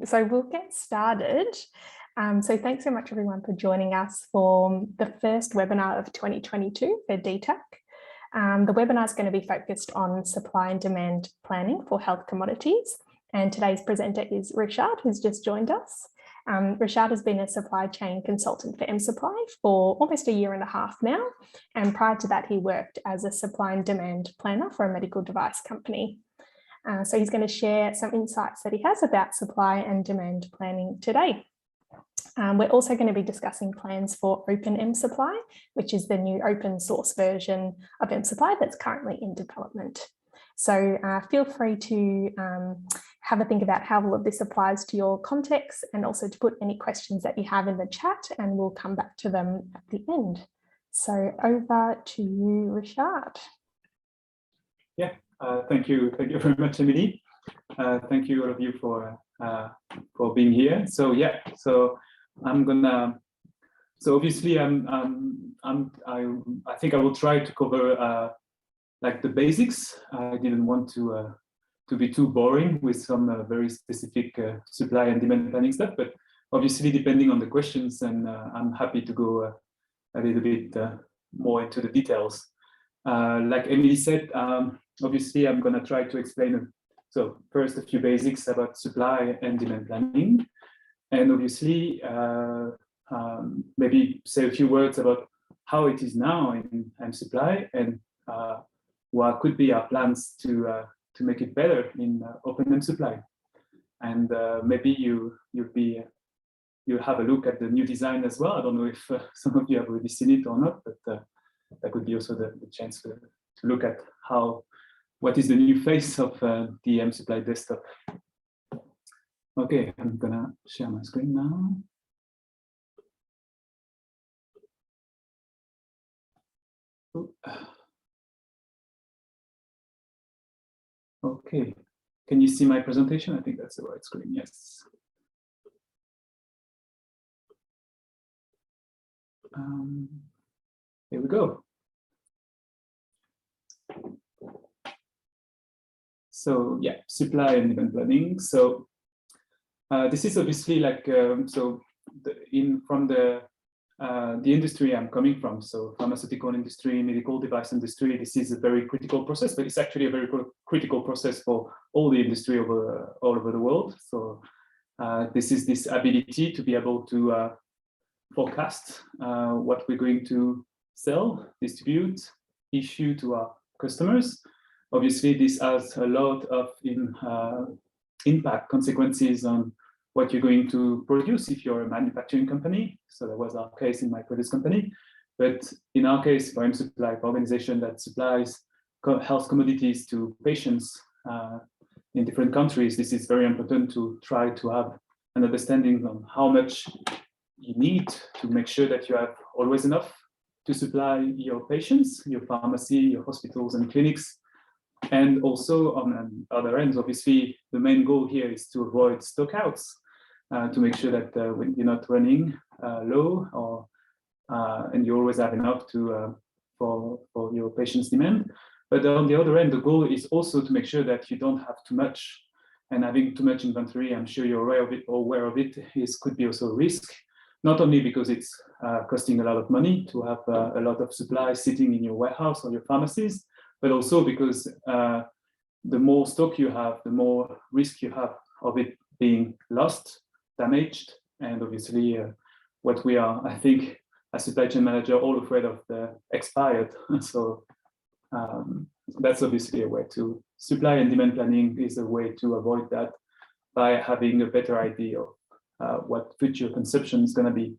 So we'll get started. So thanks so much everyone for joining us for the first webinar of 2022 for DTAC. The webinar is going to be focused on supply and demand planning for health commodities. And today's presenter is Richard, who's just joined us. Richard has been a supply chain consultant for mSupply for almost a year and a half now. And prior to that, he worked as a supply and demand planner for a medical device company. So he's going to share some insights that he has about supply and demand planning today. We're also going to be discussing plans for Open mSupply, which is the new open source version of mSupply that's currently in development. So feel free to have a think about how all of this applies to your context, and also to put any questions that you have in the chat, and we'll come back to them at the end. So over to you, Richard. Yeah, thank you very much, Emily. Thank you all of you for being here. So yeah, so I'm gonna. So obviously, I think I will try to cover like the basics. I didn't want to be too boring with some very specific supply and demand planning stuff, but obviously depending on the questions, and I'm happy to go a little bit more into the details. Like Emily said, obviously I'm going to try to explain. So first, a few basics about supply and demand planning, and obviously maybe say a few words about how it is now in mSupply, and what could be our plans to make it better in Open mSupply. And maybe you'll have a look at the new design as well. I don't know if some of you have already seen it or not, but that could be also the chance to look at what is the new face of the mSupply desktop. Okay, I'm gonna share my screen now. Okay, can you see my presentation? I think that's the right screen, yes. Here we go. So yeah, supply and demand planning. So this is obviously like from the industry I'm coming from, so pharmaceutical industry, medical device industry. This is a very critical process, but it's actually a very critical process for all the industry all over the world. So this is this ability to be able to forecast what we're going to sell, distribute, issue to our customers. Obviously, this has a lot of impact, consequences on what you're going to produce if you're a manufacturing company. So that was our case in my previous company. But in our case, for mSupply, an organization that supplies health commodities to patients in different countries, this is very important to try to have an understanding on how much you need to make sure that you have always enough to supply your patients, your pharmacy, your hospitals and clinics. And also on the other end, obviously, the main goal here is to avoid stockouts, to make sure that when you're not running low, or and you always have enough for your patients' demand. But on the other end, the goal is also to make sure that you don't have too much. And having too much inventory, I'm sure you're aware of it, could be also a risk. Not only because it's costing a lot of money to have a lot of supply sitting in your warehouse or your pharmacies, but also because the more stock you have, the more risk you have of it being lost, damaged, and obviously what we are, I think, as supply chain manager, all afraid of the expired. So that's obviously a way to supply and demand planning is a way to avoid that by having a better idea of what future consumption is going to be.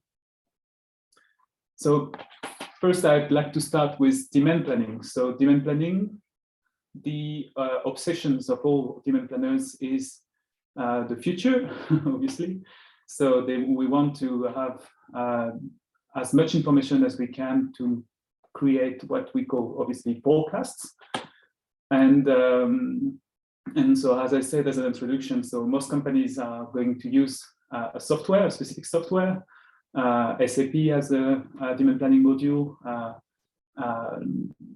So first, I'd like to start with demand planning. So demand planning, the obsessions of all demand planners is the future, obviously. So we want to have as much information as we can to create what we call, obviously, forecasts. And so, as I said as an introduction, so most companies are going to use a specific software. SAP has a demand planning module.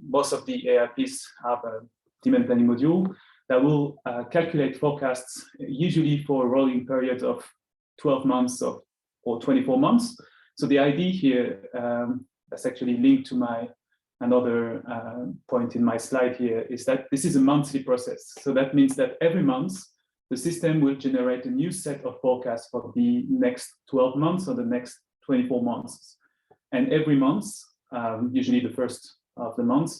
Most of the ERPs have a demand planning module. that will calculate forecasts, usually for a rolling period of 12 months or 24 months. So the idea here, that's actually linked to my another point in my slide here, is that this is a monthly process. So that means that every month, the system will generate a new set of forecasts for the next 12 months or the next 24 months. And every month, usually the first of the month,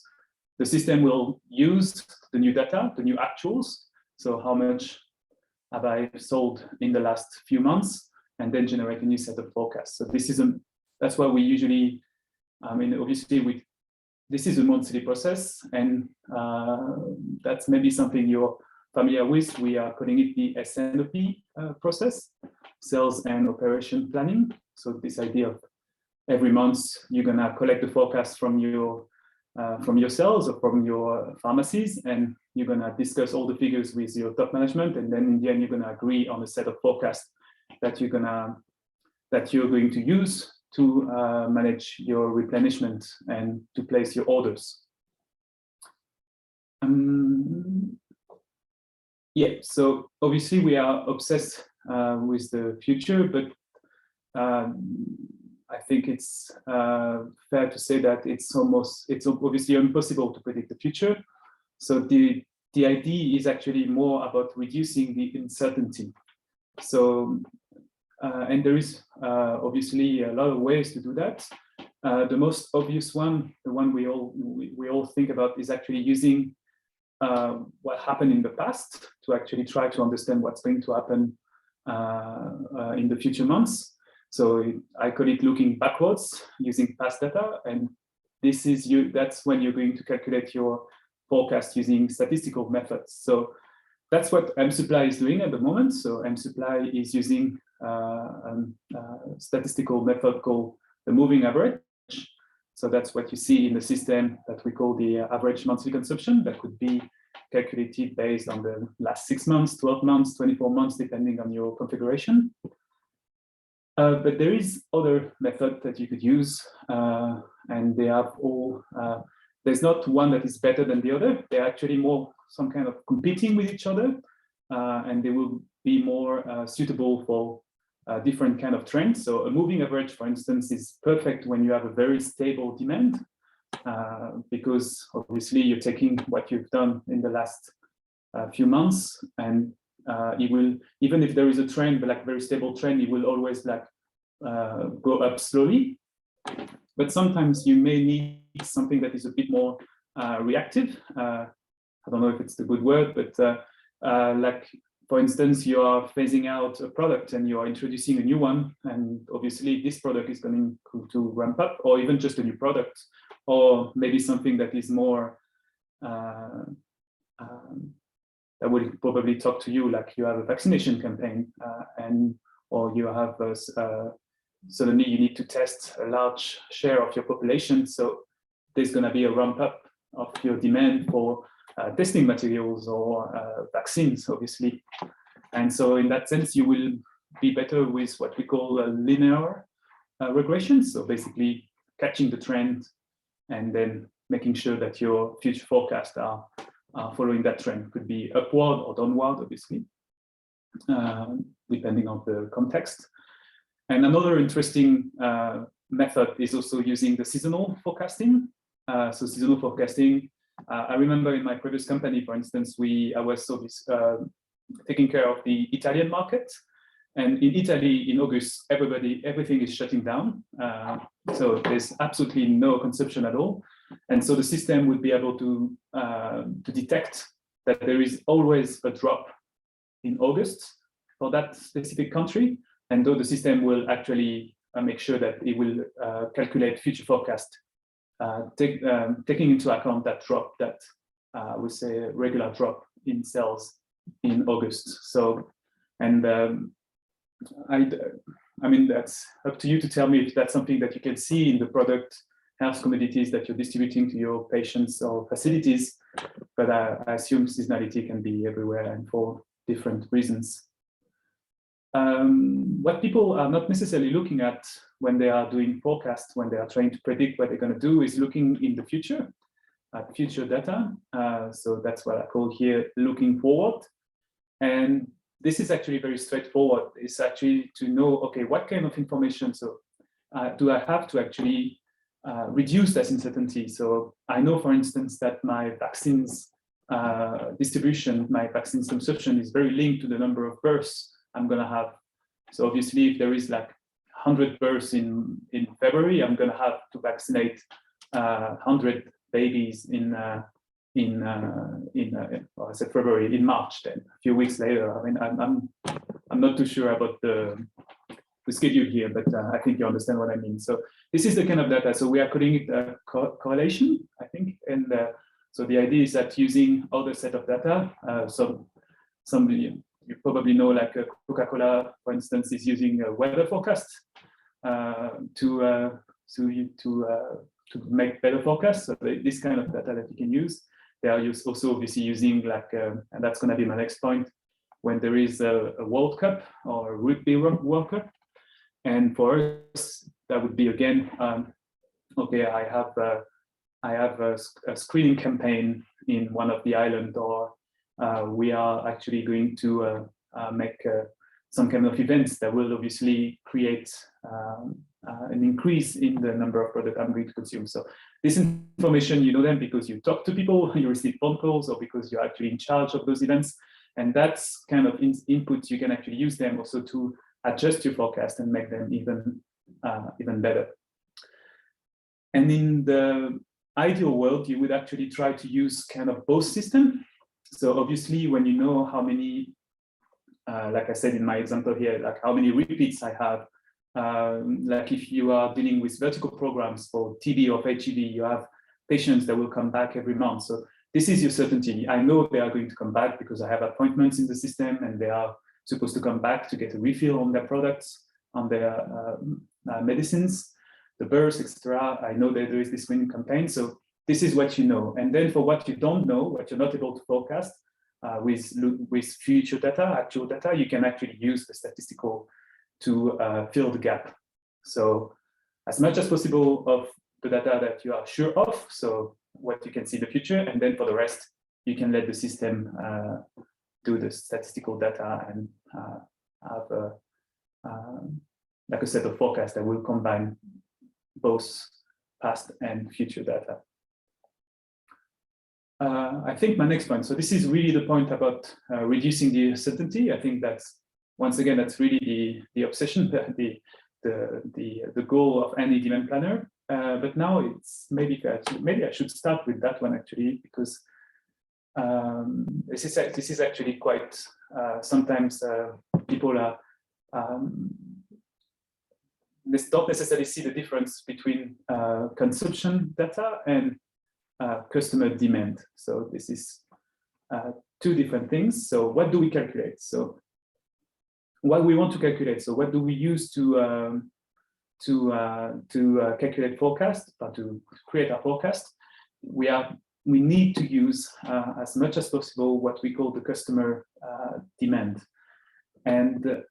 the system will use the new data, the new actuals. So how much have I sold in the last few months, and then generate a new set of forecasts. So this is that's why we usually, obviously this is a monthly process, and that's maybe something you're familiar with. We are calling it the S&OP process, sales and operation planning. So this idea of every month you're gonna collect the forecast from your sales or from your pharmacies, and you're gonna discuss all the figures with your top management, and then in the end you're gonna agree on a set of forecasts that you're going to use to manage your replenishment and to place your orders. Yeah, so obviously we are obsessed with the future, but I think it's fair to say that it's obviously impossible to predict the future. So the idea is actually more about reducing the uncertainty. So, and there is obviously a lot of ways to do that. The most obvious one, the one we all think about, is actually using what happened in the past to actually try to understand what's going to happen in the future months. So I call it looking backwards using past data, and that's when you're going to calculate your forecast using statistical methods. So that's what mSupply is doing at the moment. So mSupply is using a statistical method called the moving average. So that's what you see in the system that we call the average monthly consumption. That could be calculated based on the last 6 months, 12 months, 24 months, depending on your configuration. But there is other method that you could use, and they have all, there's not one that is better than the other. They're actually more some kind of competing with each other, and they will be more suitable for different kind of trends. So a moving average, for instance, is perfect when you have a very stable demand, because obviously you're taking what you've done in the last few months, and it will, even if there is a trend, but like very stable trend, it will always like go up slowly. But sometimes you may need something that is a bit more reactive. I don't know if it's the good word, but like, for instance, you are phasing out a product and you are introducing a new one, and obviously this product is going to ramp up, or even just a new product, or maybe something that is more that will probably talk to you, like you have a vaccination campaign, or you have suddenly you need to test a large share of your population. So there's going to be a ramp up of your demand for testing materials or vaccines, obviously. And so in that sense, you will be better with what we call a linear regression. So basically catching the trend and then making sure that your future forecasts are following that trend. Could be upward or downward, obviously, depending on the context. And another interesting method is also using the seasonal forecasting. So seasonal forecasting, I remember in my previous company, for instance, I was taking care of the Italian market. And in Italy, in August, everything is shutting down. So there's absolutely no consumption at all. And so the system would be able to detect that there is always a drop in August for that specific country. And though the system will actually make sure that it will calculate future forecast, taking into account that drop, that we say a regular drop in sales in August. So, and I mean, that's up to you to tell me if that's something that you can see in the product health commodities that you're distributing to your patients or facilities, but I assume seasonality can be everywhere and for different reasons. What people are not necessarily looking at when they are doing forecasts, when they are trying to predict what they're going to do, is looking in the future. at future data. So that's what I call here looking forward. And this is actually very straightforward. It's actually to know, okay, what kind of information do I have to actually reduce that uncertainty? So I know, for instance, that my vaccines distribution, my vaccines consumption is very linked to the number of births I'm going to have. So obviously, if there is like 100 births in February, I'm going to have to vaccinate 100 babies in February, in March. Then a few weeks later, I mean, I'm not too sure about the schedule here, but I think you understand what I mean. So this is the kind of data. So we are calling it correlation, I think, and so the idea is that using other set of data, some you probably know, like Coca-Cola, for instance, is using a weather forecast to make better forecasts. So this kind of data that you can use. They are also obviously using like, and that's going to be my next point, when there is a World Cup or a Rugby World Cup. And for us, that would be again, okay, I have a screening campaign in one of the islands, or we are actually going to make some kind of events that will obviously create an increase in the number of products I'm going to consume. So this information, you know them because you talk to people, you receive phone calls, or because you're actually in charge of those events. And that's kind of input, you can actually use them also to adjust your forecast and make them even better. And in the ideal world, you would actually try to use kind of both systems. So obviously, when you know how many, like I said in my example here, like how many repeats I have, like if you are dealing with vertical programs for TB or HIV, you have patients that will come back every month. So this is your certainty. I know they are going to come back because I have appointments in the system and they are supposed to come back to get a refill on their products, on their medicines, the births, etc. I know that there is this screening campaign. So this is what you know. And then for what you don't know, what you're not able to forecast with future data, actual data, you can actually use the statistical to fill the gap. So as much as possible of the data that you are sure of, so what you can see in the future, and then for the rest, you can let the system do the statistical data and have like a set of forecasts that will combine both past and future data. I think my next point, so this is really the point about reducing the uncertainty. I think that's, once again, that's really the obsession, the goal of any demand planner. But now it's maybe I should start with that one actually, because this is actually quite sometimes people are they don't necessarily see the difference between consumption data and customer demand. So this is two different things. So what do we calculate? So what we want to calculate. So what do we use to calculate forecast, or to create a forecast? We need to use as much as possible what we call the customer demand. And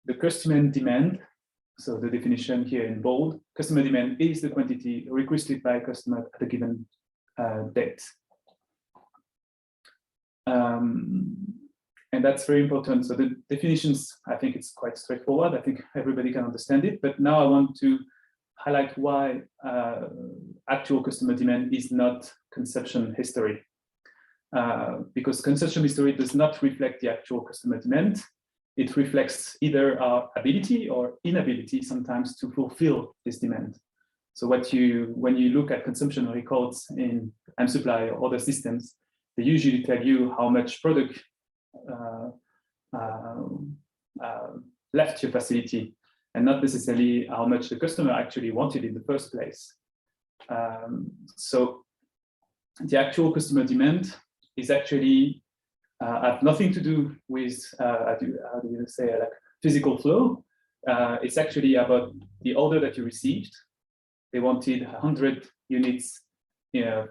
the customer demand, so the definition here in bold, customer demand is the quantity requested by a customer at a given date. And that's very important. So the definitions, I think it's quite straightforward. I think everybody can understand it. But now I want to highlight why actual customer demand is not consumption history. Because consumption history does not reflect the actual customer demand. It reflects either our ability or inability sometimes to fulfill this demand. So when you look at consumption records in mSupply or other systems, they usually tell you how much product left your facility, and not necessarily how much the customer actually wanted in the first place. So the actual customer demand is actually have nothing to do with how do you say, like physical flow. It's actually about the order that you received. They wanted 100 units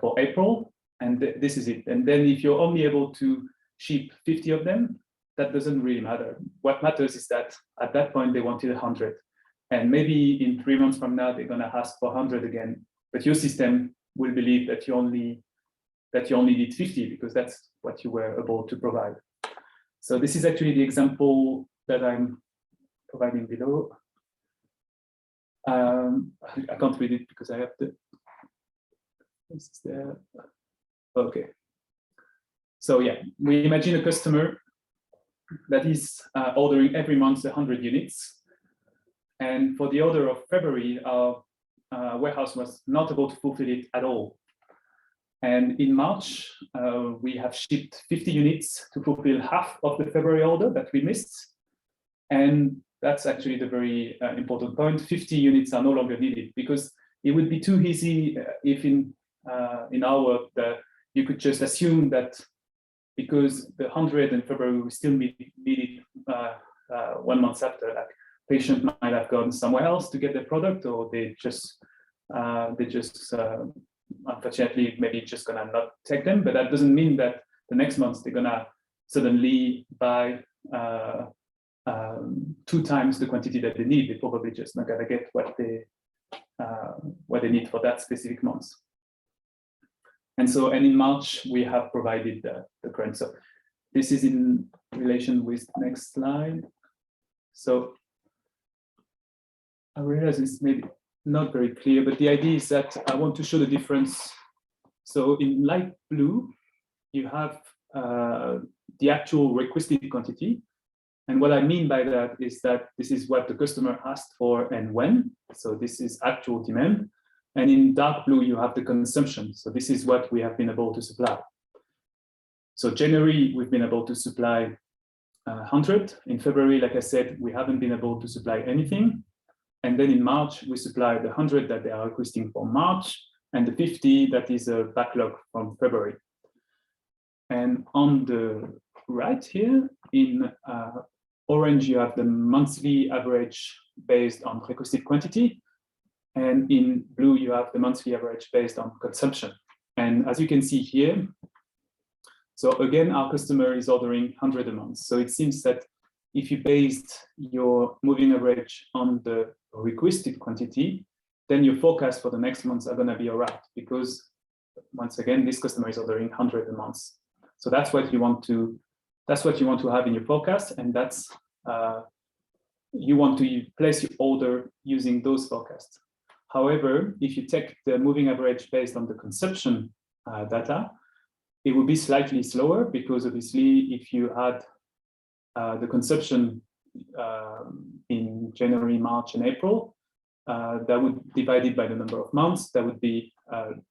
for April, and this is it. And then if you're only able to ship 50 of them, that doesn't really matter. What matters is that at that point they wanted 100, and maybe in 3 months from now they're going to ask for 100 again. but your system will believe that you only need 50 because that's what you were able to provide. So this is actually the example that I'm providing below. I can't read it because I have the. This is there. Okay. So yeah, we imagine a customer that is ordering every month 100 units. And for the order of February, our warehouse was not able to fulfill it at all. And in March, we have shipped 50 units to fulfill half of the February order that we missed. And that's actually the very important point. 50 units are no longer needed because it would be too easy if in our work that you could just assume that because the 100 in February we still needed 1 month after, like patient might have gone somewhere else to get their product, or they just unfortunately maybe just gonna not take them. But that doesn't mean that the next month they're gonna suddenly buy 2 times the quantity that they need. They're probably just not gonna get what they need for that specific month. And in March, we have provided the current. So this is in relation with next slide. So I realize it's maybe not very clear, but the idea is that I want to show the difference. So in light blue, you have the actual requested quantity. And what I mean by that is that this is what the customer asked for and when. So this is actual demand. And in dark blue, you have the consumption. So this is what we have been able to supply. So January, we've been able to supply 100. In February, like I said, we haven't been able to supply anything. And then in March, we supplied the 100 that they are requesting for March, and the 50 that is a backlog from February. And on the right here, in orange, you have the monthly average based on requested quantity. And in blue, you have the monthly average based on consumption. And as you can see here, so again, our customer is ordering 100 a month. So it seems that if you based your moving average on the requested quantity, then your forecast for the next months are gonna be all right, because once again, this customer is ordering 100 a month. So that's what you want to have in your forecast, and that's you want to place your order using those forecasts. However, if you take the moving average based on the consumption data, it will be slightly slower, because obviously if you had the consumption in January, March, and April, that would divided by the number of months, that would be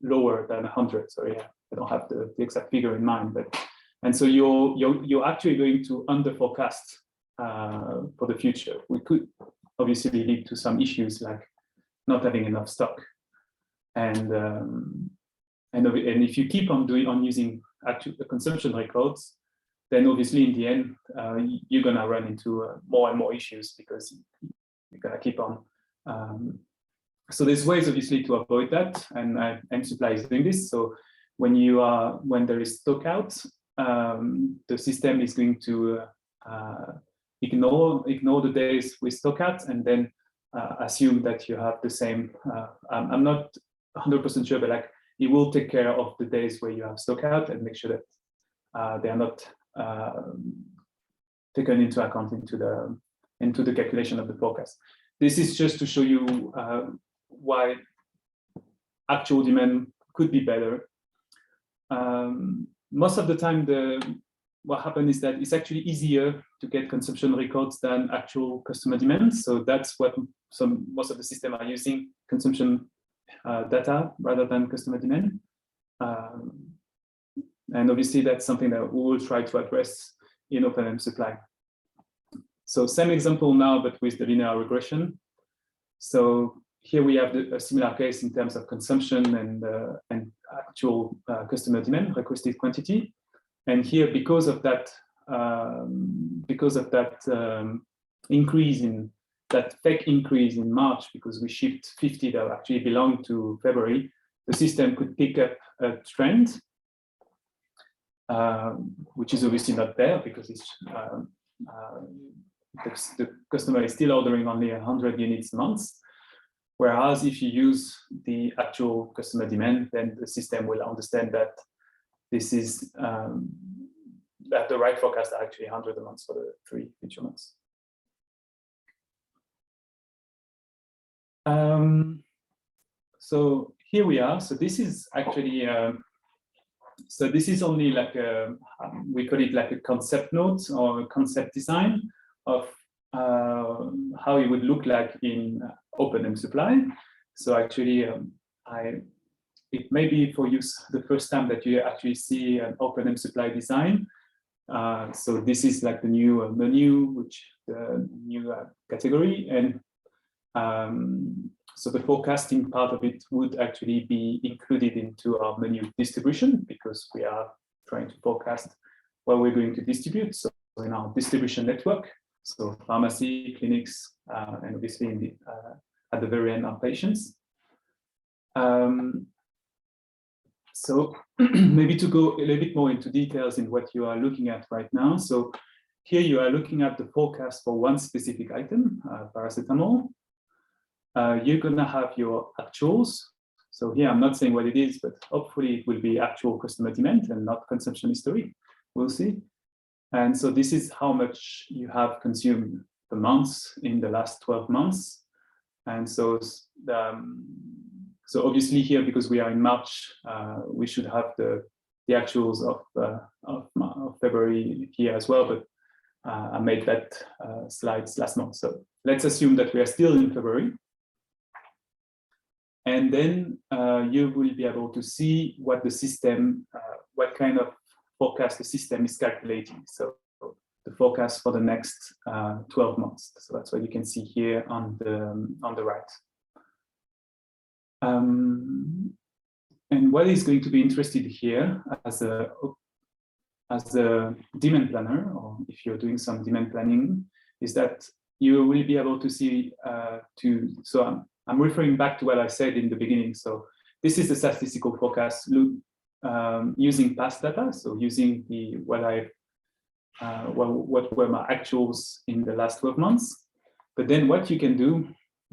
lower than 100. Sorry, I don't have the exact figure in mind, but and so you're actually going to under forecast for the future. We could obviously lead to some issues like not having enough stock, and if you keep on using actual consumption records, then obviously in the end you're gonna run into more and more issues, because you're gonna keep on. So there's ways obviously to avoid that, and mSupply is doing this. So when there is stock out, the system is going to ignore the days with stock out, and then assume that you have the same. I'm not 100% sure, but like it will take care of the days where you have stock out and make sure that they are not taken into account into the calculation of the forecast. This is just to show you why actual demand could be better. Most of the time, what happens is that it's actually easier to get consumption records than actual customer demand. So that's what most of the systems are using, consumption data rather than customer demand. And obviously that's something that we will try to address in mSupply. So same example now, but with the linear regression. So here we have a similar case in terms of consumption and actual customer demand, requested quantity. And here, because of that increase in that fake increase in March, because we shipped 50 that actually belonged to February, the system could pick up a trend, which is obviously not there, because it's the customer is still ordering only 100 units a month. Whereas if you use the actual customer demand, then the system will understand that this is that the right forecast are actually 100 a month for the 3 future months. So here we are. So this is actually so this is only like a we call it like a concept note or a concept design of how it would look like in Open mSupply. So actually, it may be for you the first time that you actually see an Open mSupply design. So this is like the new menu, which the new category, and so the forecasting part of it would actually be included into our menu distribution, because we are trying to forecast what we're going to distribute. So in our distribution network, so pharmacy, clinics, and obviously in the, at the very end, our patients. So maybe to go a little bit more into details in what you are looking at right now. So here you are looking at the forecast for one specific item, paracetamol. You're gonna have your actuals. So here I'm not saying what it is, but hopefully it will be actual customer demand and not consumption history. We'll see. And so this is how much you have consumed per month in the last 12 months. And so so obviously here, because we are in March, we should have the actuals of February here as well, but I made that slides last month. So let's assume that we are still in February. And then you will be able to see what the system, what kind of forecast the system is calculating. So the forecast for the next 12 months. So that's what you can see here on the right. And what is going to be interested here as a demand planner, or if you're doing some demand planning, is that you will be able to see so I'm referring back to what I said in the beginning. So this is the statistical forecast using past data. So using what were my actuals in the last 12 months. But then what you can do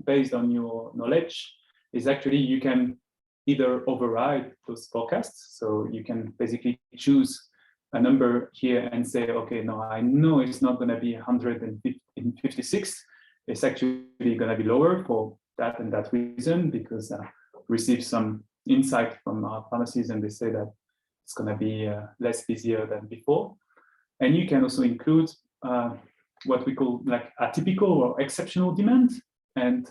based on your knowledge is actually you can either override those forecasts. So you can basically choose a number here and say, okay, no, I know it's not going to be 156. It's actually going to be lower for that and that reason, because I received some insight from our pharmacies and they say that it's going to be less busier than before. And you can also include what we call like atypical or exceptional demand. And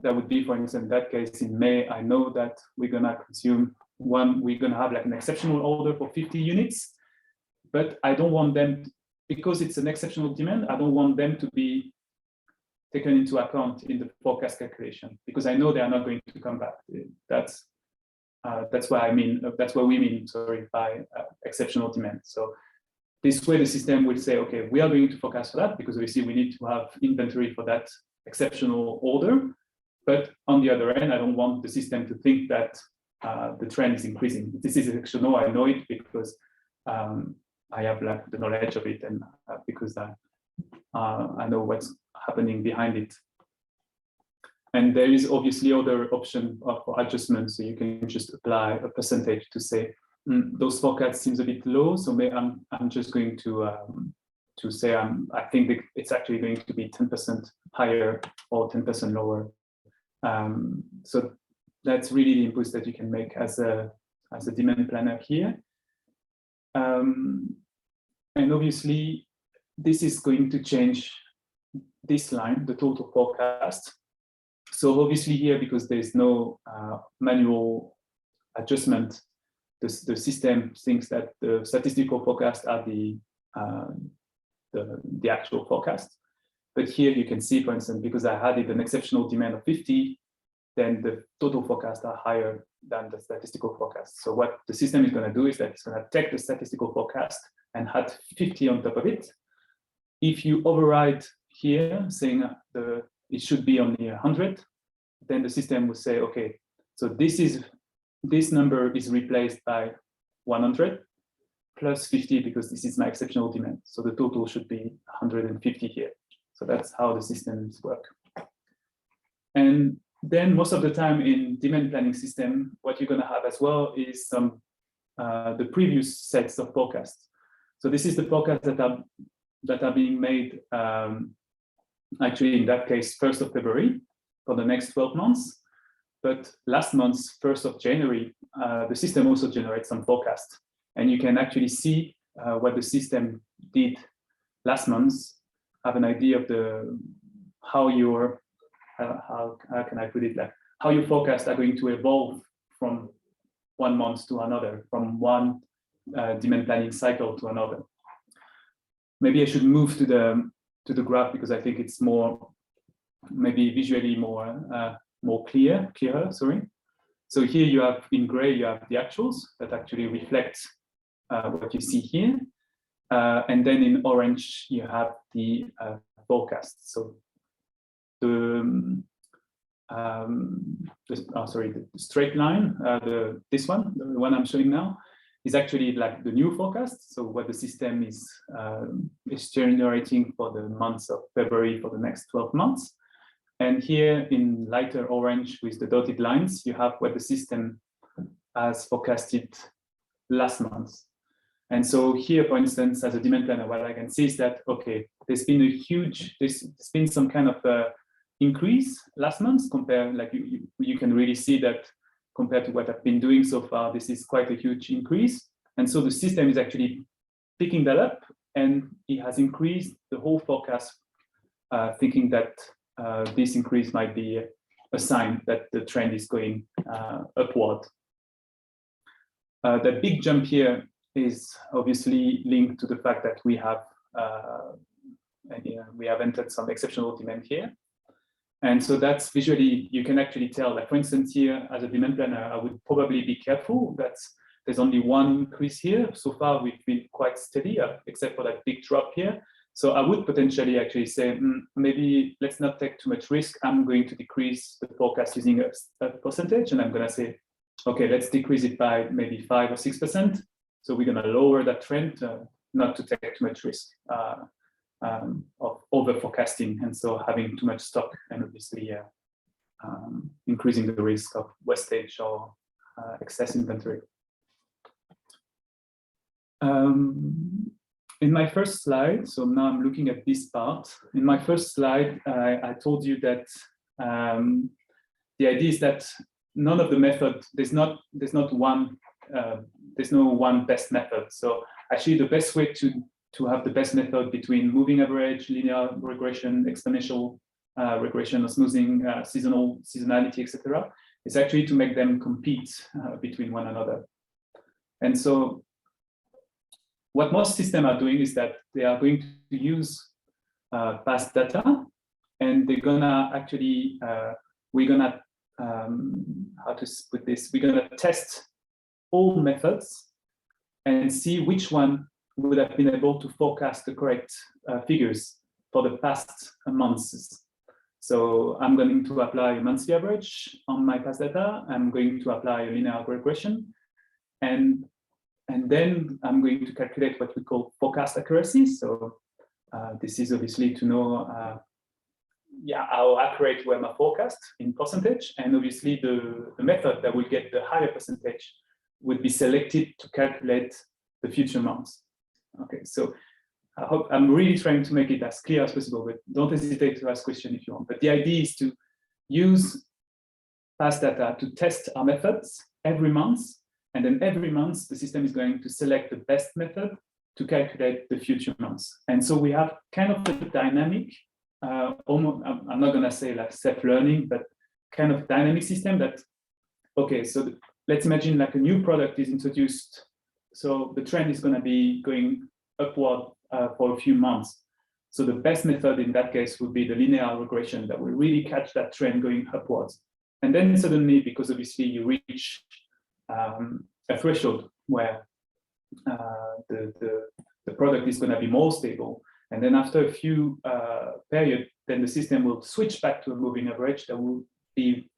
that would be, for instance, in that case, in May, I know that we're going to consume we're going to have like an exceptional order for 50 units, but I don't want them, because it's an exceptional demand, I don't want them to be taken into account in the forecast calculation, because I know they are not going to come back. That's what I mean. That's what we mean, sorry, by exceptional demand. So this way, the system will say, okay, we are going to forecast for that, because obviously we need to have inventory for that exceptional order. But on the other end, I don't want the system to think that the trend is increasing. This is exceptional. I know it because I have like the knowledge of it, and because I know what's happening behind it. And there is obviously other option for adjustment. So you can just apply a percentage to say those forecasts seems a bit low. So maybe I'm just going to say I think that it's actually going to be 10% higher or 10% lower. So that's really the inputs that you can make as a demand planner here. And obviously, this is going to change this line, the total forecast. So obviously here, because there's no manual adjustment, the system thinks that the statistical forecasts are the actual forecast. But here you can see, for instance, because I added an exceptional demand of 50, then the total forecasts are higher than the statistical forecast. So what the system is going to do is that it's going to take the statistical forecast and add 50 on top of it. If you override here, saying it should be only 100, then the system will say, okay, so this number is replaced by 100 plus 50 because this is my exceptional demand. So the total should be 150 here. So that's how the systems work. And then most of the time in demand planning system, what you're going to have as well is some the previous sets of forecasts. So this is the forecast that are being made actually in that case 1st of February for the next 12 months. But last month's 1st of January, the system also generates some forecast, and you can actually see what the system did last month, have an idea of the how your how can I put it, like how your forecasts are going to evolve from one month to another, from one demand planning cycle to another. Maybe I should move to the graph because I think it's more maybe visually more clearer. Sorry. So here you have in gray you have the actuals that actually reflect what you see here, and then in orange you have the forecast. So the straight line, this one, the one I'm showing now, is actually like the new forecast. So what the system is generating for the months of February for the next 12 months. And here in lighter orange with the dotted lines, you have what the system has forecasted last month. And so here, for instance, as a demand planner, what I can see is that, okay, there's been some kind of increase last month compared, like you can really see that compared to what I've been doing so far, this is quite a huge increase. And so the system is actually picking that up, and it has increased the whole forecast, thinking that this increase might be a sign that the trend is going upward. The big jump here is obviously linked to the fact that we have entered some exceptional demand here. And so that's visually, you can actually tell, like for instance here, as a demand planner, I would probably be careful that there's only one increase here. So far, we've been quite steady, except for that big drop here. So I would potentially actually say, maybe let's not take too much risk. I'm going to decrease the forecast using a percentage, and I'm gonna say, okay, let's decrease it by maybe 5 or 6%. So we're gonna lower that trend, not to take too much risk of over forecasting, and so having too much stock, and obviously increasing the risk of wastage or excess inventory. In my first slide, so now I'm looking at this part. In my first slide, I told you that the idea is that none of the method, there's no one best method. So actually, the best way to have the best method between moving average, linear regression, exponential regression or smoothing, seasonality, etc., is actually to make them compete between one another. And so what most systems are doing is that they are going to use past data, and they're gonna actually, we're gonna, how to put this, we're gonna test all methods and see which one would have been able to forecast the correct figures for the past months. So I'm going to apply a monthly average on my past data. I'm going to apply a linear regression, and then I'm going to calculate what we call forecast accuracy. So this is obviously to know how accurate were my forecasts in percentage, and obviously the method that will get the higher percentage would be selected to calculate the future months. Okay, so I'm really trying to make it as clear as possible, but don't hesitate to ask questions if you want. But the idea is to use past data to test our methods every month, and then every month the system is going to select the best method to calculate the future months. And so we have kind of a dynamic, almost, I'm not gonna say like self-learning, but kind of dynamic system that, okay, so let's imagine like a new product is introduced. So the trend is gonna be going upward for a few months. So the best method in that case would be the linear regression that will really catch that trend going upwards. And then suddenly, because obviously you reach a threshold where the product is going to be more stable, and then after a few period, then the system will switch back to a moving average that would be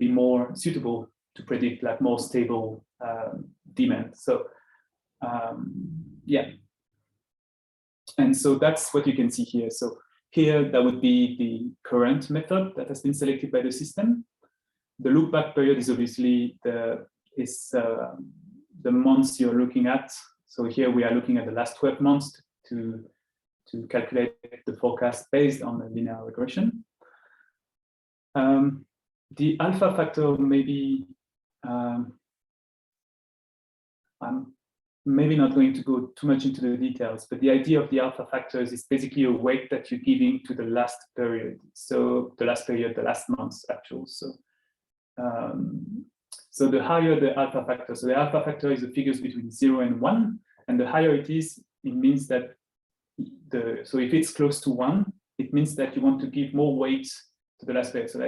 more suitable to predict like more stable demand. So yeah, and so that's what you can see here. So here, that would be the current method that has been selected by the system. The look back period is obviously the months you're looking at. So here we are looking at the last 12 months to calculate the forecast based on the linear regression. The alpha factor, maybe I'm maybe not going to go too much into the details, but the idea of the alpha factors is basically a weight that you're giving to the last period. So the last period, the last month's actual. So the higher the alpha factor, so the alpha factor is the figures between 0 and 1, and the higher it is, it means that so if it's close to 1, it means that you want to give more weight to the last period. So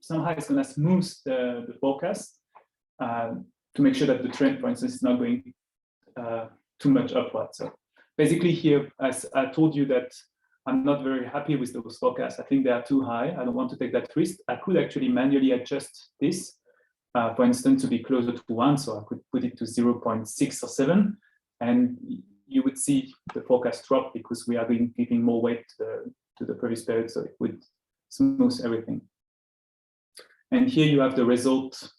somehow it's going to smooth the forecast to make sure that the trend, for instance, is not going too much upward. So basically here, as I told you that I'm not very happy with those forecasts. I think they are too high. I don't want to take that risk. I could actually manually adjust this, for instance, to be closer to 1. So I could put it to 0.6 or 7, and you would see the forecast drop because we are giving more weight to the previous period. So it would smooth everything. And here you have the result.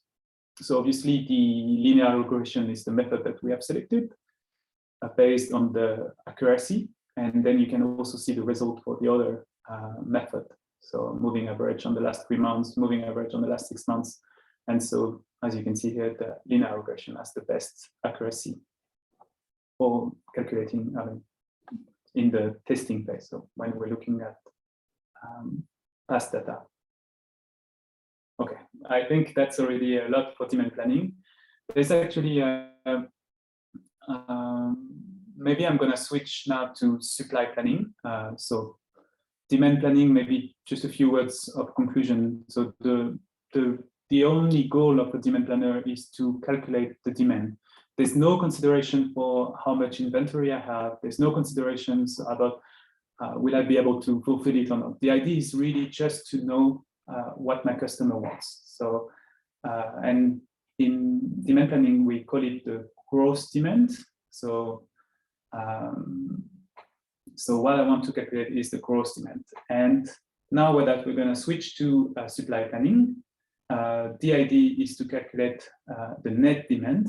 So obviously the linear regression is the method that we have selected based on the accuracy. And then you can also see the result for the other method. So moving average on the last 3 months, moving average on the last 6 months. And so as you can see here, the linear regression has the best accuracy for calculating in the testing phase. So when we're looking at past data. Okay, I think that's already a lot for demand planning. There's actually maybe I'm going to switch now to supply planning. So demand planning, maybe just a few words of conclusion. So the only goal of a demand planner is to calculate the demand. There's no consideration for how much inventory I have. There's no considerations about will I be able to fulfill it or not. The idea is really just to know what my customer wants. So, and in demand planning, we call it the gross demand. So, so what I want to calculate is the gross demand. And now that we're going to switch to supply planning, the idea is to calculate the net demand.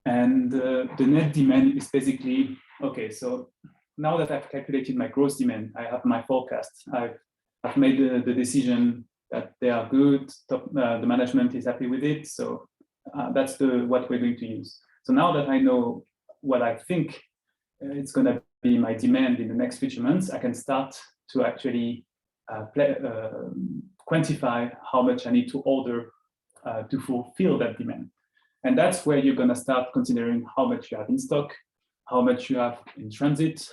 And the net demand is basically, okay, so now that I've calculated my gross demand, I have my forecast, I've made the decision that they are good, the management is happy with it, so that's what we're going to use. So now that I know what I think it's going to be my demand in the next few months, I can start to actually quantify how much I need to order to fulfill that demand. And that's where you're going to start considering how much you have in stock, how much you have in transit.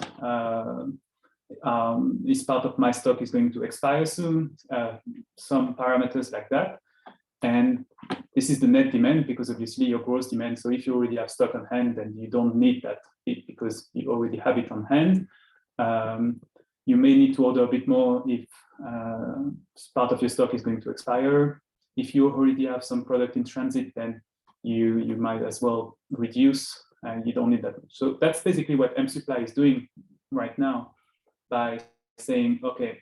This part of my stock is going to expire soon, some parameters like that. And this is the net demand because obviously your gross demand. So if you already have stock on hand, then you don't need that because you already have it on hand. You may need to order a bit more if part of your stock is going to expire. If you already have some product in transit, then you might as well reduce and you don't need that much. So that's basically what mSupply is doing right now by saying, okay,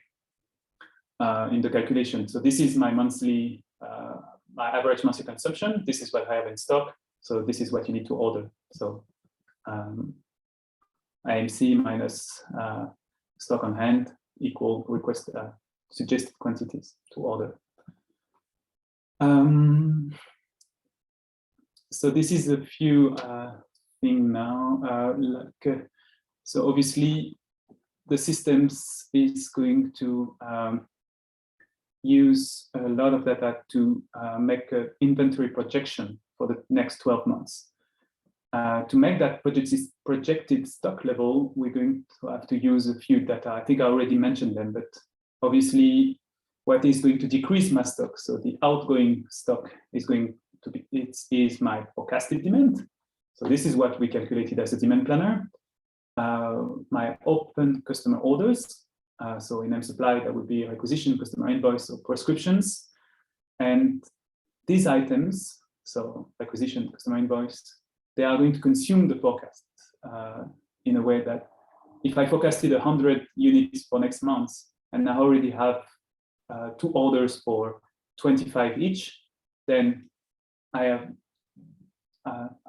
in the calculation, so this is my monthly, my average monthly consumption, this is what I have in stock, so this is what you need to order. So IMC minus stock on hand equal request suggested quantities to order. So this is a few things now. So obviously, the systems is going to use a lot of data to make an inventory projection for the next 12 months. To make that projected stock level, we're going to have to use a few data. I think I already mentioned them, but obviously, what is going to decrease my stock? So the outgoing stock is going to be, it is my forecasted demand. So this is what we calculated as a demand planner. My open customer orders. So in mSupply, that would be requisition, customer invoice, or prescriptions. And these items, so requisition, customer invoice, they are going to consume the forecast in a way that if I forecasted 100 units for next month, and I already have 2 orders for 25 each, then I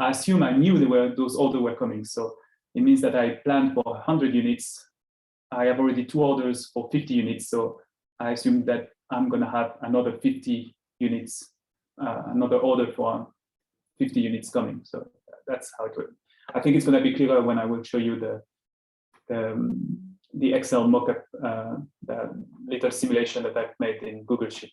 assume I knew those orders were coming. So it means that I planned for 100 units. I have already 2 orders for 50 units. So I assume that I'm going to have another 50 units, another order for 50 units coming. So that's how it works. I think it's going to be clearer when I will show you the Excel mockup, the little simulation that I've made in Google Sheet.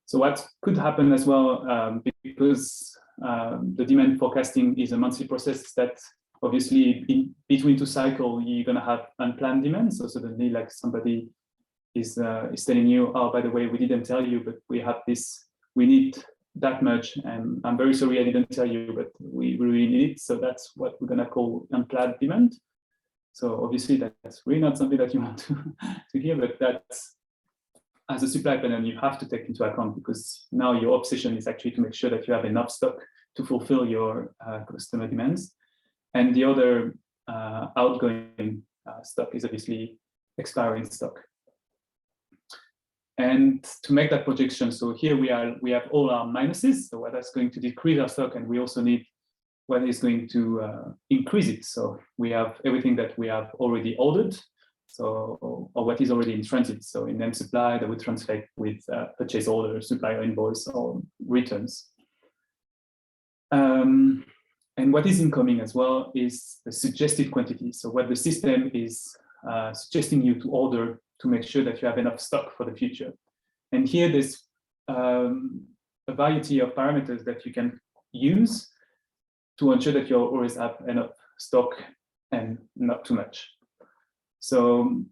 So what could happen as well, because the demand forecasting is a monthly process, that obviously in between 2 cycles, you're going to have unplanned demand. So suddenly, like, somebody is telling you, oh, by the way, we didn't tell you, but we have this, we need that much, and I'm very sorry I didn't tell you, but we really need it. So that's what we're going to call unplanned demand. So obviously that's really not something that you want to hear, but that's, as a supply planner, you have to take into account, because now your obsession is actually to make sure that you have enough stock to fulfill your customer demands. And the other outgoing stock is obviously expiring stock. And to make that projection, so here we have all our minuses, so what is going to decrease our stock, and we also need what is going to increase it. So we have everything that we have already ordered, so, or what is already in transit. So in mSupply, that would translate with purchase order, supplier invoice, or returns. And what is incoming as well is the suggested quantity. So what the system is suggesting you to order to make sure that you have enough stock for the future. And here there's a variety of parameters that you can use to ensure that you always have enough stock and not too much. So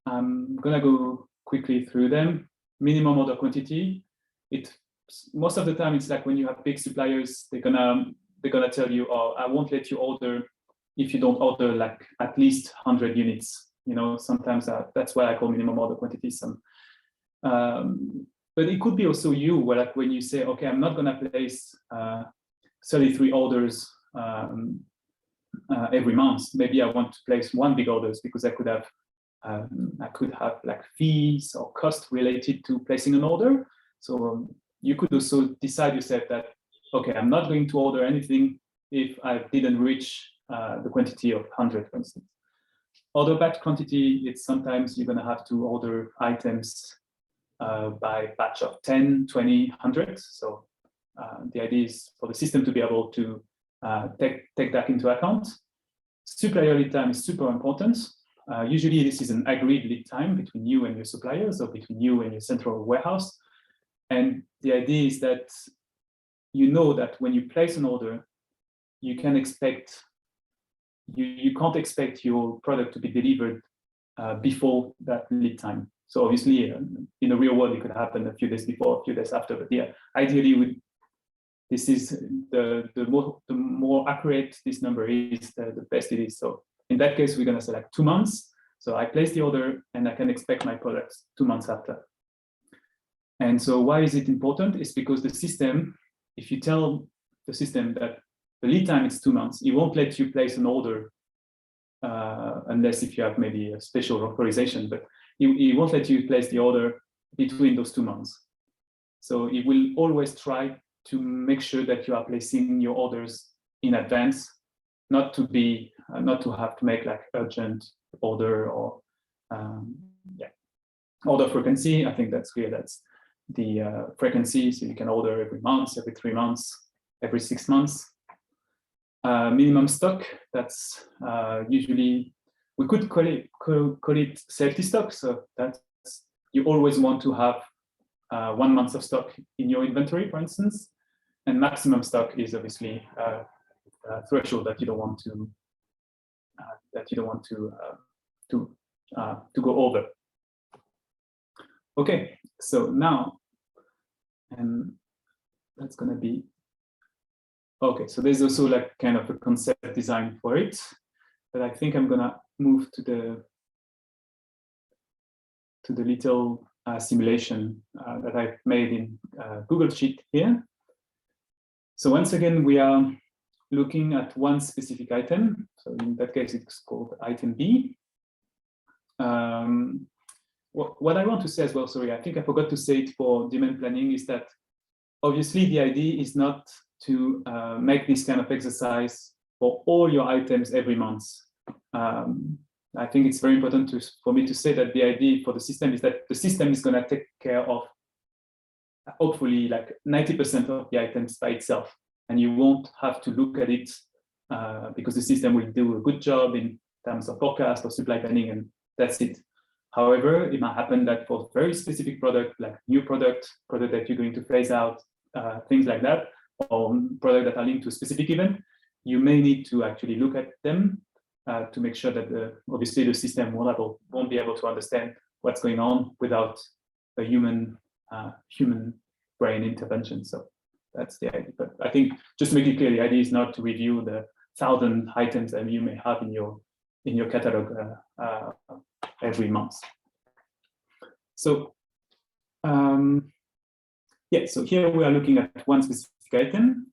I'm gonna go quickly through them. Minimum order quantity. Most of the time it's like when you have big suppliers, they're gonna tell you, oh, I won't let you order if you don't order like at least 100 units. You know, sometimes that's what I call minimum order quantity. But it could be also you, where like when you say, okay, I'm not gonna place 33 orders every month. Maybe I want to place 1 big orders because I could have like fees or cost related to placing an order. So you could also decide yourself that, okay, I'm not going to order anything if I didn't reach the quantity of 100, for instance. Order batch quantity, it's sometimes you're going to have to order items by batch of 10, 20, 100. So the idea is for the system to be able to take that into account. Supplier lead time is super important. Usually this is an agreed lead time between you and your suppliers, or between you and your central warehouse. And the idea is that you know that when you place an order, you can expect, you can't expect your product to be delivered before that lead time. So obviously in the real world, it could happen a few days before, a few days after, but yeah, ideally this is the more accurate this number is, the best it is. So in that case, we're gonna select 2 months. So I place the order and I can expect my products 2 months after. And so why is it important? It's because the system, if you tell the system that the lead time is 2 months, it won't let you place an order unless if you have maybe a special authorization, but it won't let you place the order between those 2 months. So it will always try to make sure that you are placing your orders in advance, not to have to make like urgent order or order frequency. I think that's clear. That's the frequency. So you can order every month, every 3 months, every 6 months. Minimum stock. That's usually, we could call it safety stock. So that's, you always want to have 1 month of stock in your inventory, for instance. And maximum stock is obviously a threshold that you don't want to go over. Okay, so now, and that's gonna be okay. So there's also like kind of a concept design for it, but I think I'm gonna move to the little simulation that I've made in Google Sheet here. So once again, we are looking at one specific item. So in that case, it's called item B. What I want to say as well, sorry, I think I forgot to say it for demand planning, is that obviously the idea is not to make this kind of exercise for all your items every month. I think it's very important for me to say that the idea for the system is that the system is going to take care of hopefully like 90% of the items by itself, and you won't have to look at it because the system will do a good job in terms of forecast or supply planning, and that's it. However, it might happen that for very specific product, like new product that you're going to phase out, things like that, or product that are linked to a specific event, you may need to actually look at them to make sure that obviously the system won't be able to understand what's going on without a human brain intervention. So that's the idea. But I think just to make it clear, the idea is not to review the 1,000 items that you may have in your catalog every month. So yeah, so here we are looking at one specific item.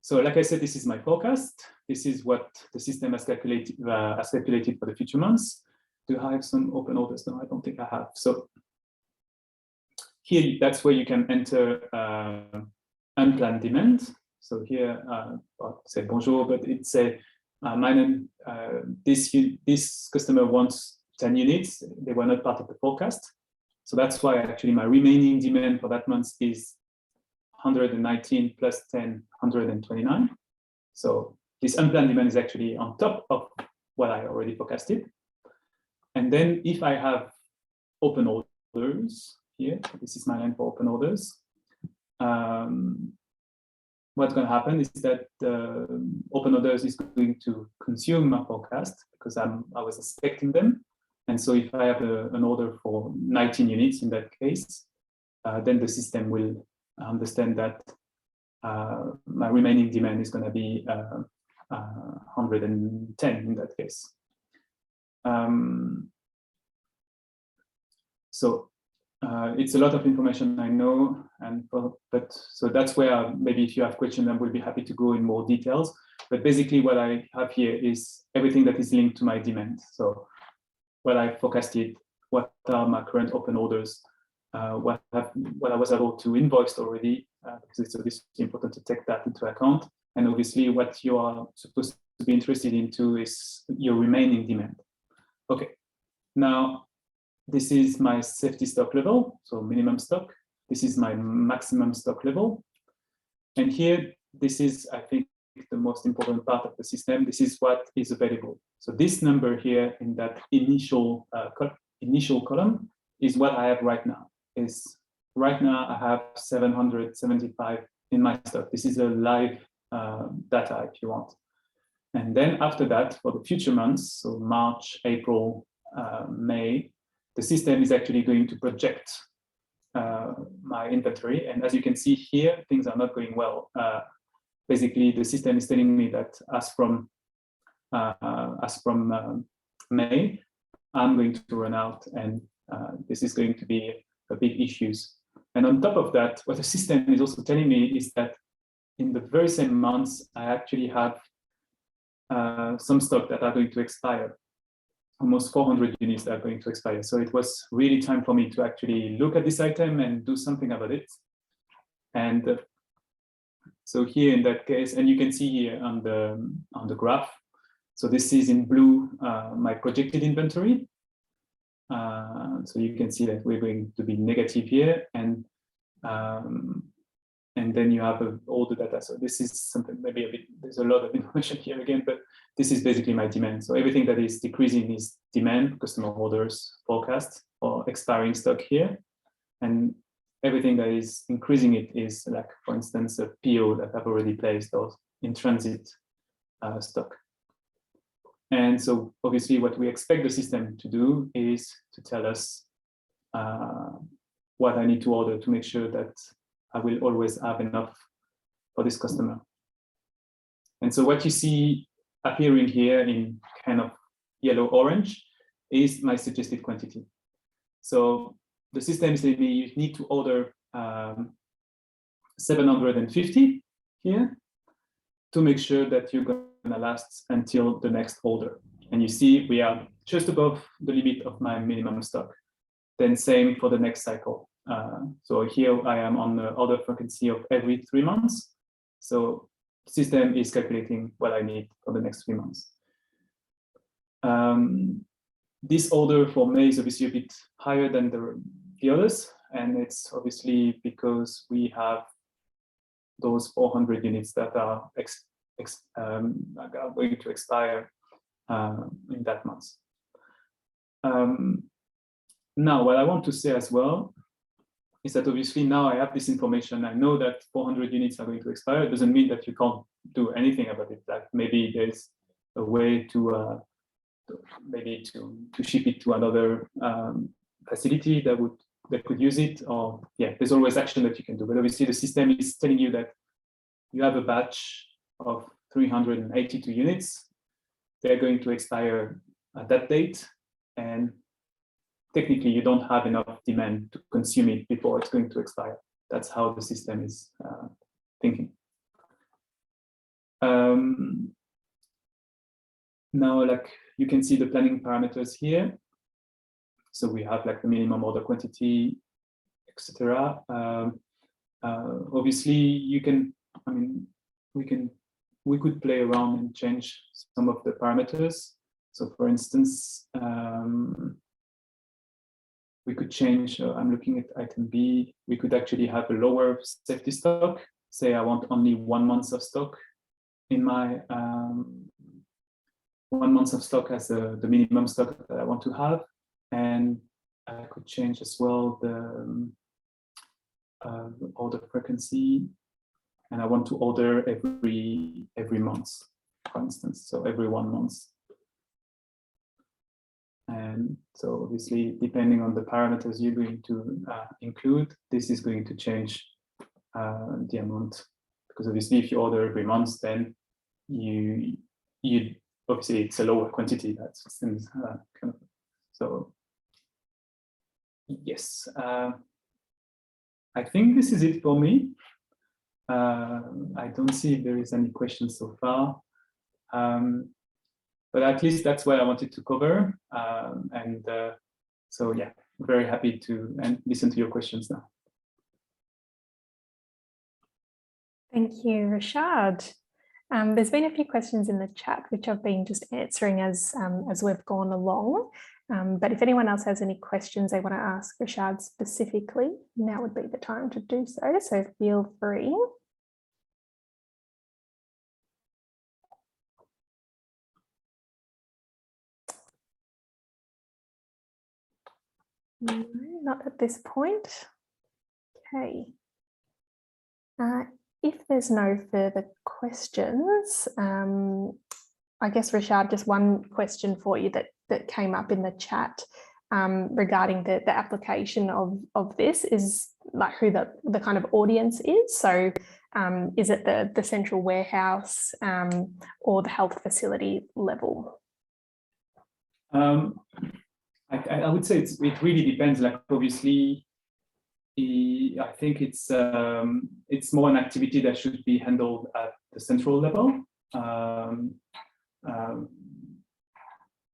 So like I said, this is my forecast. This is what the system has calculated for the future months. Do I have some open orders? No, I don't think I have. So here, that's where you can enter unplanned demand. So here, I'll say bonjour, but it's a my name. This customer wants 10 units. They were not part of the forecast. So that's why actually my remaining demand for that month is 119 plus 10, 129. So this unplanned demand is actually on top of what I already forecasted. And then if I have open orders here, this is my line for open orders. What's going to happen is that open orders is going to consume my forecast because I was expecting them. And so if I have an order for 19 units in that case, then the system will understand that my remaining demand is going to be 110 in that case. So it's a lot of information, I know, but so that's where maybe if you have questions, I will be happy to go in more details. But basically, what I have here is everything that is linked to my demand. So what I forecasted, what are my current open orders, what I was able to invoice already, because it's obviously important to take that into account. And obviously, what you are supposed to be interested into is your remaining demand. Okay, now this is my safety stock level, so minimum stock. This is my maximum stock level. And here, this is, I think, the most important part of the system. This is what is available. So this number here in that initial column is what I have right now. Right now I have 775 in my stock. This is a live data if you want. And then after that, for the future months, so March, April, May, the system is actually going to project my inventory. And as you can see here, things are not going well. Basically, the system is telling me that as from May, I'm going to run out, and this is going to be a big issues. And on top of that, what the system is also telling me is that in the very same months, I actually have some stock that are going to expire. Almost 400 units that are going to expire. So it was really time for me to actually look at this item and do something about it. And so here in that case, and you can see here on the graph, so this is in blue, my projected inventory. So you can see that we're going to be negative here, and then you have all the data. So this is something maybe a bit, there's a lot of information here again, but this is basically my demand. So everything that is decreasing is demand, customer orders, forecast, or expiring stock here. And everything that is increasing it is like, for instance, a PO that I've already placed or in transit stock. And so obviously what we expect the system to do is to tell us what I need to order to make sure that I will always have enough for this customer. And so what you see appearing here in kind of yellow-orange is my suggested quantity. So the system is telling me you need to order 750 here. to make sure that you're going to last until the next order. And you see we are just above the limit of my minimum stock. Then same for the next cycle. So here I am on the order frequency of every 3 months. So the system is calculating what I need for the next 3 months. This order for May is obviously a bit higher than the others. And it's obviously because we have those 400 units that are going to expire in that month. Now, what I want to say as well is that obviously now I have this information. I know that 400 units are going to expire. It doesn't mean that you can't do anything about it. Like maybe there's a way to ship it to another facility that could use it, or yeah, there's always action that you can do. But obviously the system is telling you that you have a batch of 382 units. They're going to expire at that date, and technically you don't have enough demand to consume it before it's going to expire. That's how the system is thinking. Now, like you can see the planning parameters here. So we have like the minimum order quantity, etc. Obviously, you can. I mean, we could play around and change some of the parameters. So, for instance, we could change. I'm looking at item B. We could actually have a lower safety stock. Say I want only 1 month of stock in my 1 month of stock as the minimum stock that I want to have. And I could change as well the order frequency, and I want to order every month, for instance, so every 1 month. And so obviously, depending on the parameters you're going to include, this is going to change the amount, because obviously if you order every month, then you obviously it's a lower quantity. That's kind of, so. Yes, I think this is it for me. I don't see if there is any questions so far, but at least that's what I wanted to cover. So yeah, very happy to listen to your questions now. Thank you, Rashad. There's been a few questions in the chat, which I've been just answering as we've gone along. But if anyone else has any questions they want to ask Rashad specifically, now would be the time to do so. So feel free. No, not at this point. Okay. If there's no further questions, I guess, Rashad, just one question for you that came up in the chat regarding the application of this is like who the kind of audience is. So is it the central warehouse or the health facility level? I would say it really depends. Like obviously, I think it's more an activity that should be handled at the central level.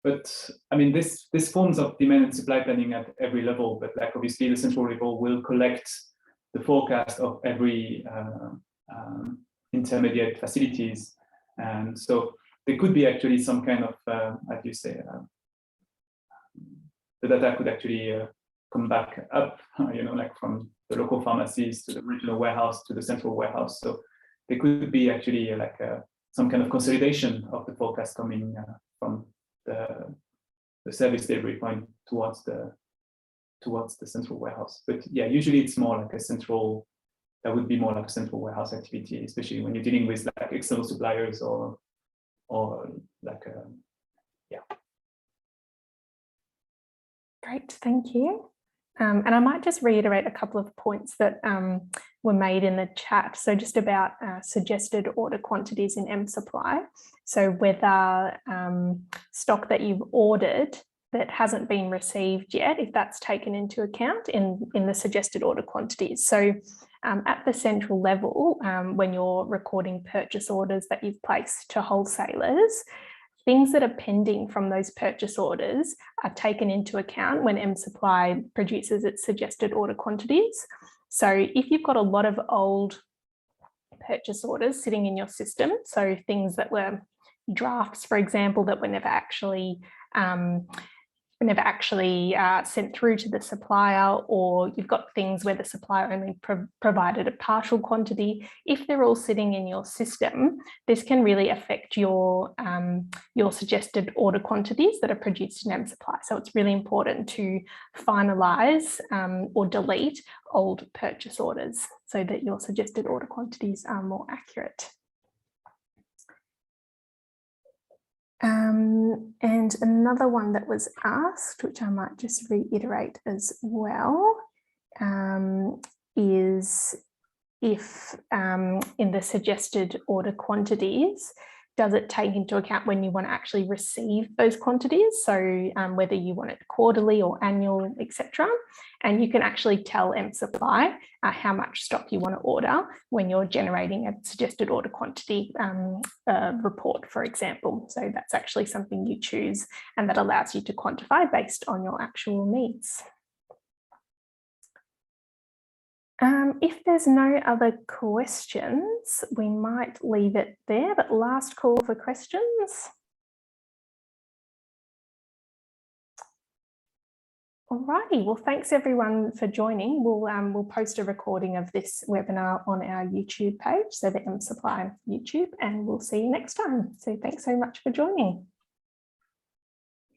But I mean, this forms of demand and supply planning at every level. But like obviously, the central level will collect the forecast of every intermediate facilities, and so there could be actually some kind of, how do you say, the data could actually come back up, like from the local pharmacies to the regional warehouse to the central warehouse. So there could be actually like some kind of consolidation of the forecast coming from the service delivery point towards the central warehouse. But yeah, usually it's more like a central. That would be more like a central warehouse activity, especially when you're dealing with like external suppliers or like yeah. Great, thank you. And I might just reiterate a couple of points that were made in the chat. So just about suggested order quantities in mSupply. So whether stock that you've ordered that hasn't been received yet, if that's taken into account in the suggested order quantities. So at the central level, when you're recording purchase orders that you've placed to wholesalers, things that are pending from those purchase orders are taken into account when mSupply produces its suggested order quantities. So if you've got a lot of old purchase orders sitting in your system, so things that were drafts, for example, that were never actually sent through to the supplier, or you've got things where the supplier only provided a partial quantity. If they're all sitting in your system, this can really affect your suggested order quantities that are produced in mSupply. So it's really important to finalise or delete old purchase orders so that your suggested order quantities are more accurate. And another one that was asked, which I might just reiterate as well, is if in the suggested order quantities, does it take into account when you want to actually receive those quantities? So whether you want it quarterly or annual, etc. And you can actually tell mSupply how much stock you want to order when you're generating a suggested order quantity report, for example. So that's actually something you choose, and that allows you to quantify based on your actual needs. If there's no other questions, we might leave it there, but last call for questions. Alrighty, well, thanks everyone for joining. We'll post a recording of this webinar on our YouTube page, so the mSupply YouTube, and we'll see you next time. So thanks so much for joining.